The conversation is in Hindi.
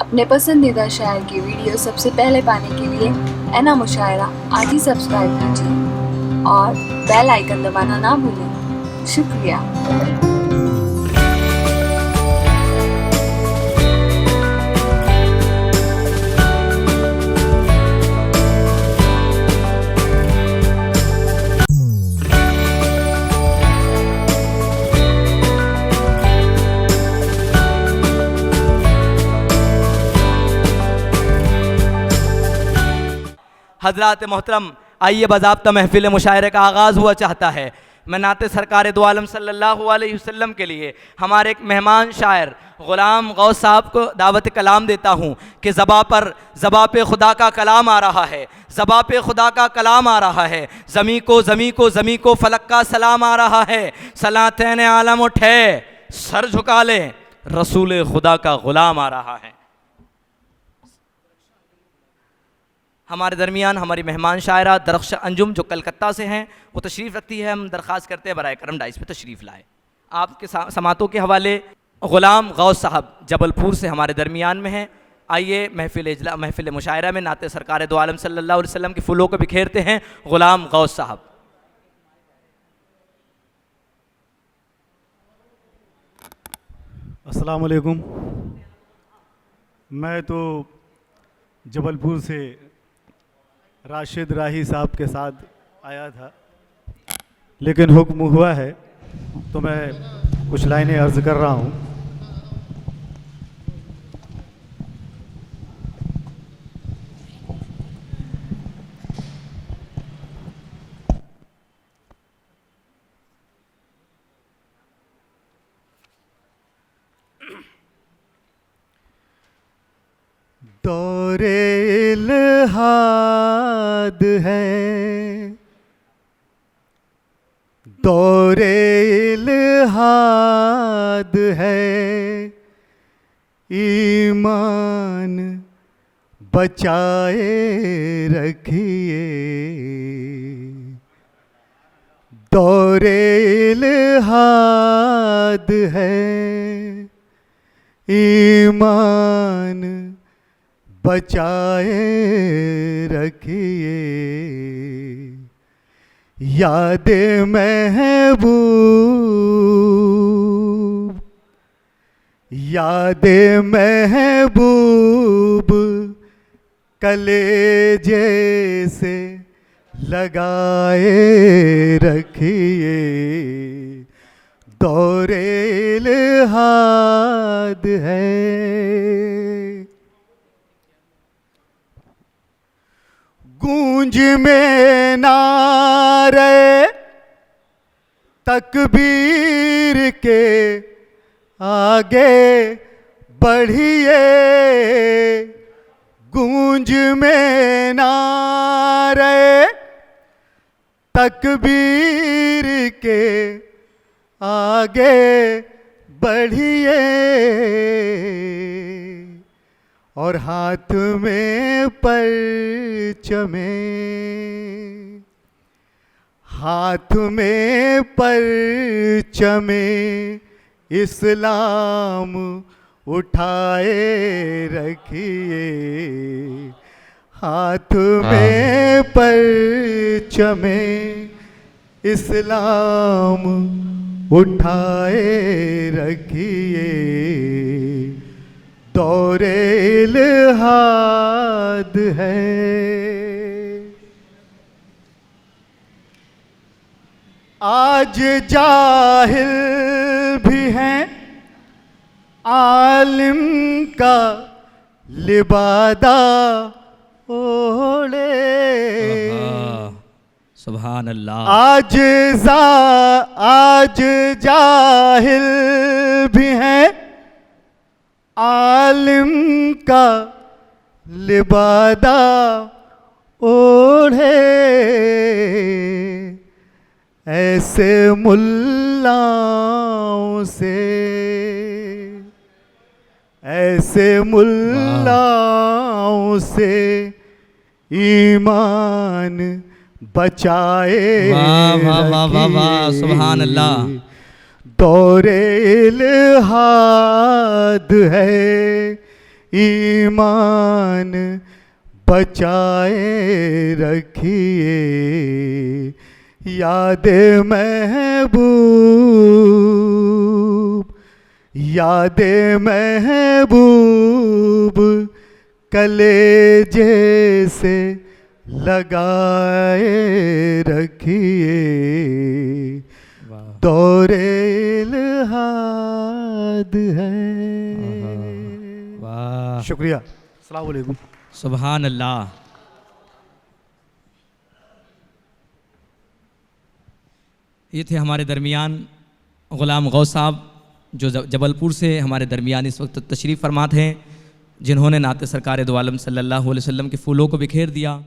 अपने पसंदीदा शायर की वीडियो सबसे पहले पाने के लिए एना मुशायरा आज ही सब्सक्राइब कीजिए और बेल आइकन दबाना ना भूलें। शुक्रिया। हजरात मोहतरम, आइए बाज़ाब्ता महफिल मुशायरे का आगाज़ हुआ चाहता है। मैं नाते सरकार दो आलम सल्लल्लाहु अलैहि वसल्लम के लिए हमारे एक मेहमान शायर ग़ुलाम गौस साहब को दावत कलाम देता हूँ कि ज़बा पे खुदा का कलाम आ रहा है, ज़बा पे खुदा का कलाम आ रहा है। ज़मी को फ़लक का सलाम आ रहा है। सलातैन आलम उठे सर झुका लें, रसूल खुदा का ग़ुलाम आ रहा है। हमारे दरमियान हमारी मेहमान शायरा दरख्श अंजुम जो कलकत्ता से हैं वो तशरीफ़ रखती है। हम दरख्वास्त करते हैं बराए करम डाइस पे तशरीफ़ लाए। आपके समातों के हवाले ग़ुलाम गौस साहब जबलपुर से हमारे दरमियान में हैं। आइए महफिल मुशायरा में नाते सरकार दो आलम सल्लल्लाहु अलैहि वसल्लम के फूलों को बिखेरते हैं ग़ुलाम गौस साहब। अस्सलाम वालेकुम। मैं तो जबलपुर से राशिद राही साहब के साथ आया था, लेकिन हुक्म हुआ है तो मैं कुछ लाइनें अर्ज़ कर रहा हूँ। दौरे इल्हाद है, दौरे इल्हाद है, ईमान बचाए रखिए। दौरे इल्हाद है, ईमान बचाए रखिए। याद महबूब, याद महबूब कलेजे से लगाए रखिए। दौरे इल्हाद है। गूंज में नारे तकबीर के आगे बढ़िए। गूंज में नारे तकबीर के आगे बढ़िए। और हाथ में परचमे, हाथ में परचमे इस्लाम उठाए रखिए। हाथ में परचमे इस्लाम उठाए रखिए। दौरे इल्हाद है। आज जाहिल भी हैं, आलिम का लिबादा ओढ़े। सुभान अल्लाह। आज जाहिल भी हैं, आलिम का लिबादा ओढ़े। ऐसे मुल्लाओं से, ऐसे मुल्लाओं से ईमान बचाए वाह सुभान अल्लाह। दौरे इल्हाद है, ईमान बचाए रखिए, याद महबूब, याद महबूब कलेजे से लगाए रखिए, दौरे इल्हाद है। वाह, शुक्रिया। अस्सलाम वालेकुम। सुभान अल्लाह। ये थे हमारे दरमियान ग़ुलाम गौस साहब, जो जबलपुर से हमारे दरमियान इस वक्त तशरीफ़ फरमात हैं, जिन्होंने नाते सरकार दो आलम सल्लल्लाहु अलैहि वसल्लम के फूलों को बिखेर दिया।